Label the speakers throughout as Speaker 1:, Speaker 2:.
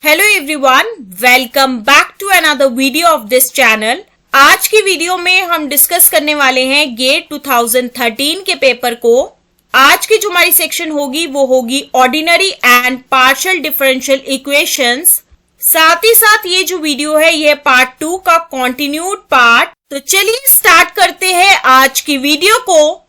Speaker 1: Hello everyone, welcome back to another video of this channel. आज की video में हम डिस्कस करने वाले हैं गेट 2013 के पेपर को। आज की जो हमारी सेक्शन होगी वो होगी ordinary and partial differential equations. साथ ही साथ ये जो वीडियो है ये पार्ट 2 का कंटिन्यूड पार्ट। तो चलिए स्टार्ट करते हैं आज की वीडियो को।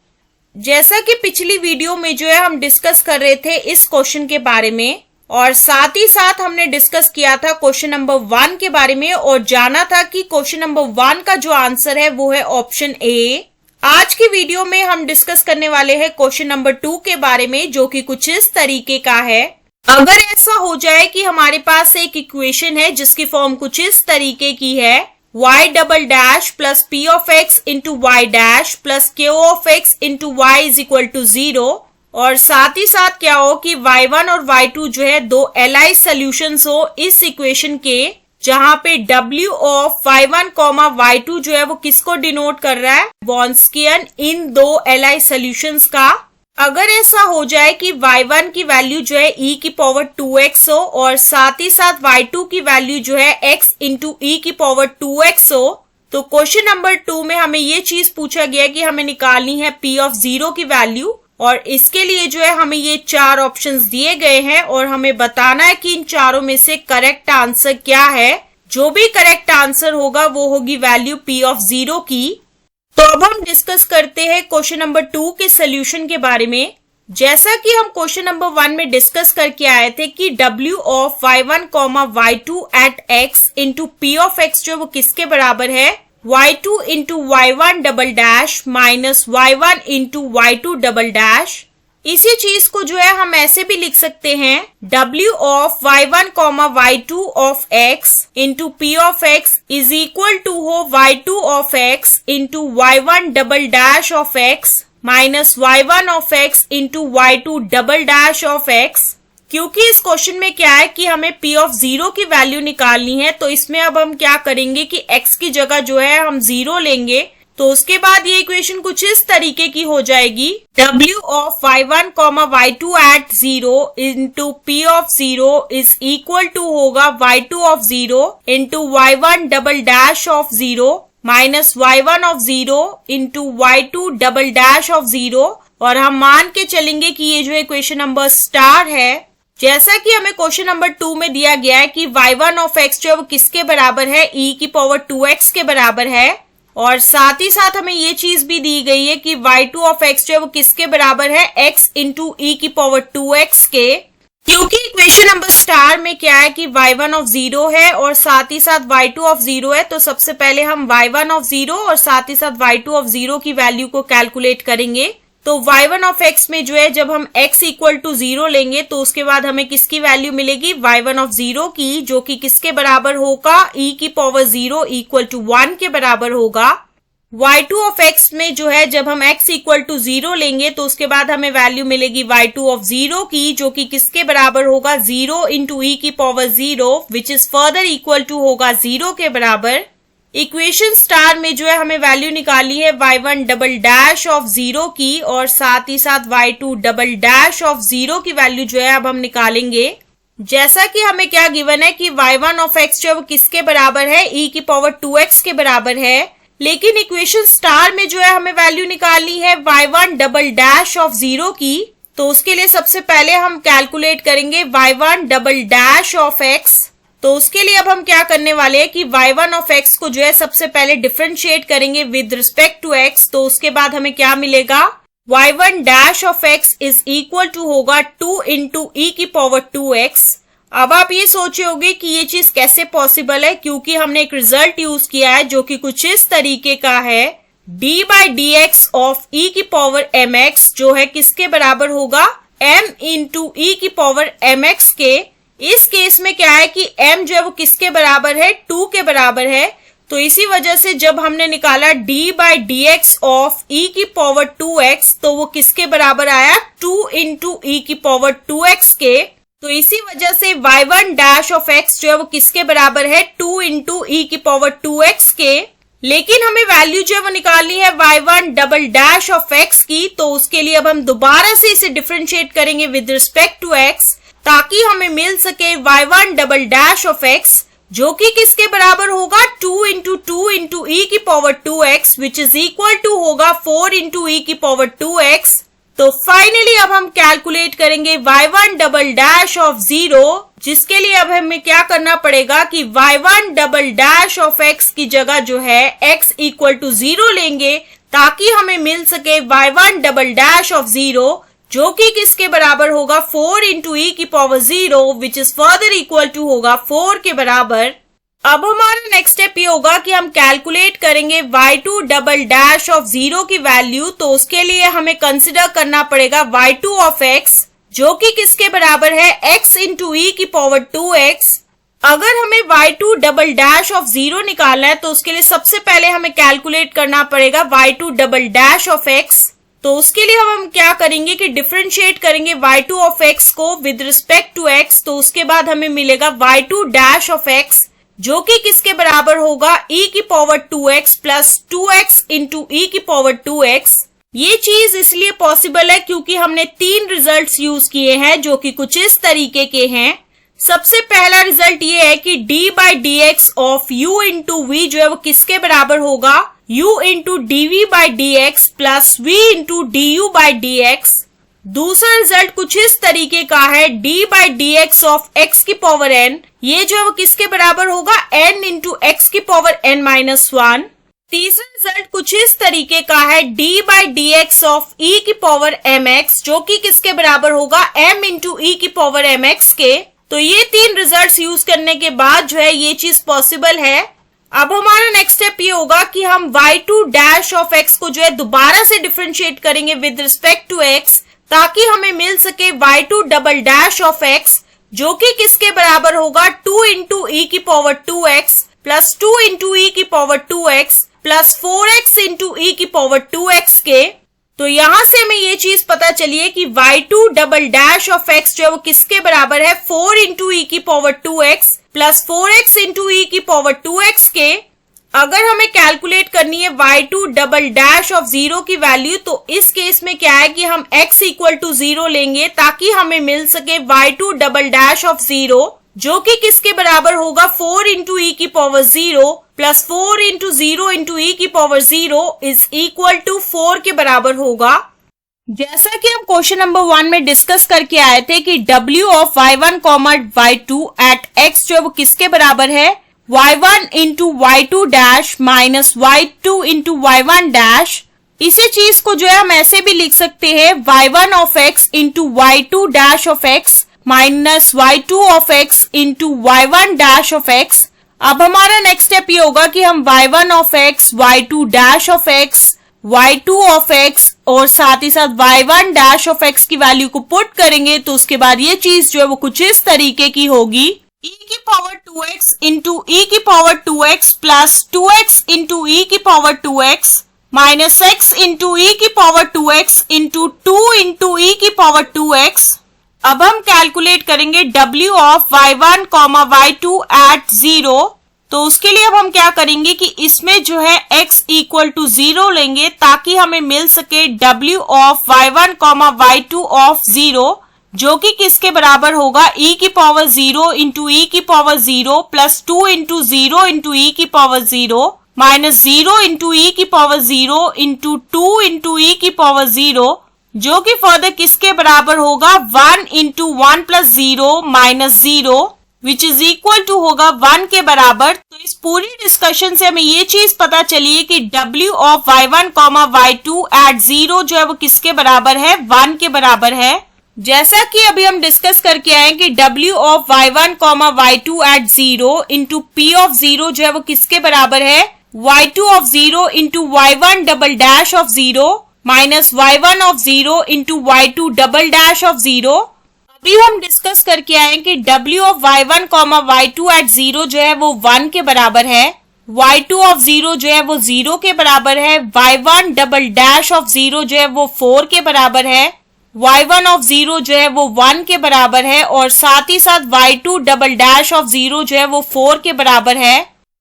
Speaker 1: जैसा कि पिछली वीडियो में जो है हम डिस्कस कर रहे थे इस क्वेश्चन के बारे में, और साथ ही साथ हमने डिस्कस किया था क्वेश्चन नंबर 1 के बारे में और जाना था कि क्वेश्चन नंबर 1 का जो आंसर है वो है ऑप्शन ए। आज की वीडियो में हम डिस्कस करने वाले हैं क्वेश्चन नंबर 2 के बारे में, जो कि कुछ इस तरीके का है। अगर ऐसा हो जाए कि हमारे पास एक इक्वेशन है जिसकी फॉर्म कुछ इस तरीके की है, y double dash plus p of x into Y dash plus q of x into Y is equal to 0, और साथ ही साथ क्या हो कि y1 और y2 जो है दो एलाइज सॉल्यूशंस हो इस इक्वेशन के, जहां पे w ऑफ y1 y2 जो है वो किसको डिनोट कर रहा है, वॉन्स्कियन इन दो एलाइज सॉल्यूशंस का। अगर ऐसा हो जाए कि y1 की वैल्यू जो है e की पावर 2x हो और साथ ही साथ y2 की वैल्यू जो है x इंटू e की पावर 2x हो, तो क्वेश्चन नंबर 2 में हमें ये चीज पूछा गया कि हमें निकालनी है p ऑफ 0 की वैल्यू, और इसके लिए जो है हमें ये 4 ऑप्शंस दिए गए हैं और हमें बताना है कि इन चारों में से करेक्ट आंसर क्या है। जो भी करेक्ट आंसर होगा वो होगी वैल्यू p ऑफ 0 की। तो अब हम डिस्कस करते हैं क्वेश्चन नंबर 2 के सोल्यूशन के बारे में। जैसा कि हम क्वेश्चन नंबर 1 में डिस्कस करके आए थे कि w of y1 y2 at x into p of x जो वो किसके बराबर है, y2 into y1 double dash minus y1 into y2 double dash. इसी चीज को जो है हम ऐसे भी लिख सकते हैं, w of y1 y2 of x into p of x is equal to हो y2 of x into y1 double dash of x minus y1 of x into y2 double dash of x। क्योंकि इस question में क्या है कि हमें p of 0 की value निकालनी है, तो इसमें अब हम क्या करेंगे कि x की जगह जो है हम 0 लेंगे। तो उसके बाद ये इक्वेशन कुछ इस तरीके की हो जाएगी, w of y1 y2 at 0 into p of 0 is equal to होगा y2 of 0 into y1 double dash of 0 minus y1 of 0 into y2 double dash of 0। और हम मान के चलेंगे कि ये जो इक्वेशन नंबर स्टार है, जैसा कि हमें क्वेश्चन नंबर 2 में दिया गया है कि y1 ऑफ x जो है वो किसके बराबर है, e की पावर 2x के बराबर है, और साथ ही साथ हमें ये चीज भी दी गई है कि y2 ऑफ x जो है वो किसके बराबर है, x इंटू e की पावर 2x के। क्योंकि इक्वेशन नंबर स्टार में क्या है कि y1 ऑफ 0 है और साथ ही साथ y2 ऑफ 0 है, तो सबसे पहले हम y1 ऑफ 0 और साथ ही साथ y2 ऑफ 0 की वैल्यू को कैलकुलेट करेंगे। तो y1 ऑफ x में जो है जब हम x इक्वल टू 0 लेंगे तो उसके बाद हमें किसकी वैल्यू मिलेगी, y1 ऑफ 0 की, जो कि किसके बराबर होगा, e की पावर 0 इक्वल टू 1 के बराबर होगा। y2 ऑफ x में जो है जब हम x इक्वल टू 0 लेंगे तो उसके बाद हमें वैल्यू मिलेगी y2 ऑफ 0 की, जो कि किसके बराबर होगा, 0 इंटू e की power 0 which is further equal to होगा 0 के बराबर। इक्वेशन स्टार में जो है हमें वैल्यू निकाली है y1 डबल डैश ऑफ 0 की, और साथ ही साथ y2 डबल डैश ऑफ 0 की वैल्यू जो है अब हम निकालेंगे। जैसा कि हमें क्या गिवन है कि y1 ऑफ x जो है वो किसके बराबर है, e की पावर 2x के बराबर है, लेकिन इक्वेशन स्टार में जो है हमें वैल्यू निकालनी है y1 डबल डैश ऑफ 0 की। तो उसके लिए सबसे पहले हम कैलकुलेट करेंगे y1 double dash of x। तो उसके लिए अब हम क्या करने वाले हैं कि y1 ऑफ x को जो है सबसे पहले डिफरेंशिएट करेंगे विद रिस्पेक्ट टू x। तो उसके बाद हमें क्या मिलेगा, y1 dash of x is equal to होगा 2 इंटू e की पावर 2x। अब आप ये सोचे होंगे कि ये चीज कैसे पॉसिबल है, क्योंकि हमने एक रिजल्ट यूज किया है जो कि कुछ इस तरीके का है, d by D X of e की पावर mx जो है किसके बराबर होगा, m इंटू e की पावर mx के। इस केस में क्या है कि m जो है वो किसके बराबर है, 2 के बराबर है। तो इसी वजह से जब हमने निकाला d by D X of e की पावर 2x तो वो किसके बराबर आया, 2 इंटू e की पावर 2x के। तो इसी वजह से y1 डैश ऑफ x जो है वो किसके बराबर है, 2 इंटू e की पावर 2x के। लेकिन हमें वैल्यू जो है वो निकालनी है y1 double dash of x की। तो उसके लिए अब हम दोबारा से इसे डिफरेंशिएट करेंगे विद रिस्पेक्ट टू x। ताकि हमें मिल सके y1 double dash of x, जो कि किसके बराबर होगा 2 इंटू 2 इंटू e की power 2x which is equal to होगा 4 इंटू e की पावर 2x। तो फाइनली अब हम कैलकुलेट करेंगे y1 डबल डैश ऑफ 0, जिसके लिए अब हमें क्या करना पड़ेगा कि y1 double dash of x की जगह जो है x इक्वल टू 0 लेंगे, ताकि हमें मिल सके y1 डबल डैश ऑफ 0, जो कि किसके बराबर होगा 4 इंटू e की power 0 which is further equal to होगा 4 के बराबर। अब हमारा नेक्स्ट स्टेप ये होगा कि हम कैलकुलेट करेंगे y2 डबल डैश ऑफ 0 की वैल्यू। तो उसके लिए हमें कंसिडर करना पड़ेगा y2 ऑफ x, जो कि किसके बराबर है x इंटू e की पावर 2x। अगर हमें y2 डबल डैश ऑफ 0 निकालना है तो उसके लिए सबसे पहले हमें कैलकुलेट करना पड़ेगा y2 double dash of x। तो उसके लिए हम क्या करेंगे कि डिफरेंशिएट करेंगे y2 ऑफ x को विद रिस्पेक्ट टू x। तो उसके बाद हमें मिलेगा y2 डैश ऑफ x, जो कि किसके बराबर होगा e की power 2x plus 2x into e की पावर 2x। ये चीज इसलिए पॉसिबल है क्योंकि हमने 3 रिजल्ट्स यूज किए हैं, जो कि कुछ इस तरीके के हैं। सबसे पहला रिजल्ट ये है कि d by D X of u into V जो है वो किसके बराबर होगा u into D V by D X plus v into D U by D X. दूसरा रिजल्ट कुछ इस तरीके का है d by D X of x की पावर n, ये जो है वो किसके बराबर होगा n इंटू एक्स की पावर n माइनस 1। तीसरा रिजल्ट कुछ इस तरीके का है d by D X of e की पावर mx, जो कि किसके बराबर होगा m इंटू e की पावर mx के। तो ये 3 रिजल्ट्स यूज करने के बाद जो है ये चीज पॉसिबल है। अब हमारा नेक्स्ट स्टेप ये होगा कि हम y2 डैश ऑफ x को जो है दोबारा से डिफरेंशिएट करेंगे विद रिस्पेक्ट टू x, ताकि हमें मिल सके y2 double dash of x, जो कि किसके बराबर होगा 2 इंटू e की power 2x plus 2 into e की power 2x plus 4x into e की पावर 2x के। तो यहाँ से हमें ये चीज पता चली है कि y2 double dash of x जो है वो किसके बराबर है 4 इंटू e की power 2x plus 4x into e की पावर 2x के। अगर हमें कैलकुलेट करनी है y2 डबल डैश ऑफ 0 की वैल्यू, तो इस केस में क्या है कि हम x इक्वल टू 0 लेंगे, ताकि हमें मिल सके y2 डबल डैश ऑफ 0, जो कि किसके बराबर होगा 4 इंटू e की power 0 plus 4 into 0 into e की पावर 0 इज इक्वल टू 4 के बराबर होगा। जैसा कि हम क्वेश्चन नंबर 1 में डिस्कस करके आए थे कि w of y1 comma y2 at x जो है वो किसके बराबर है y1 into y2 dash minus y2 into y1 dash. इसी चीज को जो है हम ऐसे भी लिख सकते हैं y1 of x into y2 dash of x minus y2 of x into y1 dash of x। अब हमारा नेक्स्ट स्टेप ये होगा कि हम y1 of x, y2 dash of x, y2 of x और साथ ही साथ y1 डैश ऑफ x की वैल्यू को पुट करेंगे। तो उसके बाद ये चीज जो है वो कुछ इस तरीके की होगी e की पावर 2x इंटू e की power 2x plus 2x into e की power 2x minus x into e की power 2x into 2 into e की पावर 2x। अब हम कैलकुलेट करेंगे w of y1 comma y2 at 0। तो उसके लिए अब हम क्या करेंगे कि इसमें जो है x इक्वल टू 0 लेंगे, ताकि हमें मिल सके w of y1 comma y2 of 0, जो कि किसके बराबर होगा e की पावर 0 इंटू e की power 0 plus 2 into 0 into e की पावर 0 माइनस 0 इंटू e की पावर 0 इंटू 2 इंटू e की पावर 0, जो कि फर्दर किसके बराबर होगा 1 into 1 plus 0 minus 0 which is equal to होगा 1 के बराबर। तो इस पूरी डिस्कशन से हमें ये चीज पता चली है कि w of y1 comma y2 at 0 जो है वो किसके बराबर है 1 के बराबर है। जैसा कि अभी हम डिस्कस करके आए कि w of y1 comma y2 at 0 into p of 0 जो है वो किसके बराबर है y2 of 0 into y1 double dash of 0 minus y1 of 0 into y2 double dash of 0। अभी हम डिस्कस करके आए कि w of y1 comma y2 at 0 जो है वो 1 के बराबर है, y2 ऑफ 0 जो है वो 0 के बराबर है, y1 डबल डैश ऑफ 0 जो है वो 4 के बराबर है, y1 ऑफ 0 जो है वो 1 के बराबर है और साथ ही साथ y2 डबल डैश ऑफ 0 जो है वो 4 के बराबर है।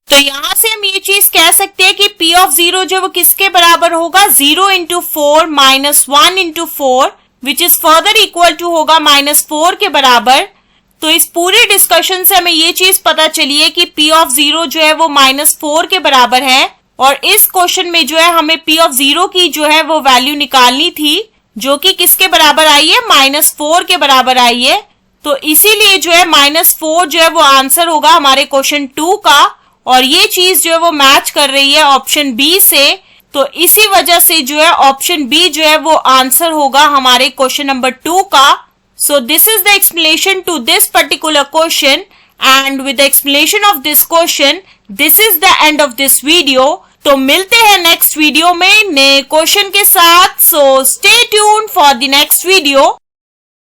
Speaker 1: तो यहाँ से हम ये चीज कह सकते हैं कि p ऑफ 0 जो वो किसके बराबर होगा 0 into 4 minus 1 into 4 which is further equal to होगा -4 के बराबर। तो इस पूरे डिस्कशन से हमें ये चीज पता चली है कि P ऑफ 0 जो है वो -4 के बराबर है, और इस क्वेश्चन में जो है हमें P ऑफ 0 की जो है वो वैल्यू निकालनी थी, जो कि किसके बराबर आई है, -4 के बराबर आई है। तो इसीलिए जो है -4 जो है वो आंसर होगा हमारे क्वेश्चन 2 का, और ये चीज जो है वो मैच कर रही है ऑप्शन बी से। तो इसी वजह से जो है ऑप्शन बी जो है वो आंसर होगा हमारे क्वेश्चन नंबर 2 का। So this is the explanation to this particular question, and with the explanation of this question, this is the end of this video. तो मिलते हैं नेक्स्ट वीडियो में नए क्वेश्चन के साथ। So stay tuned for the next video.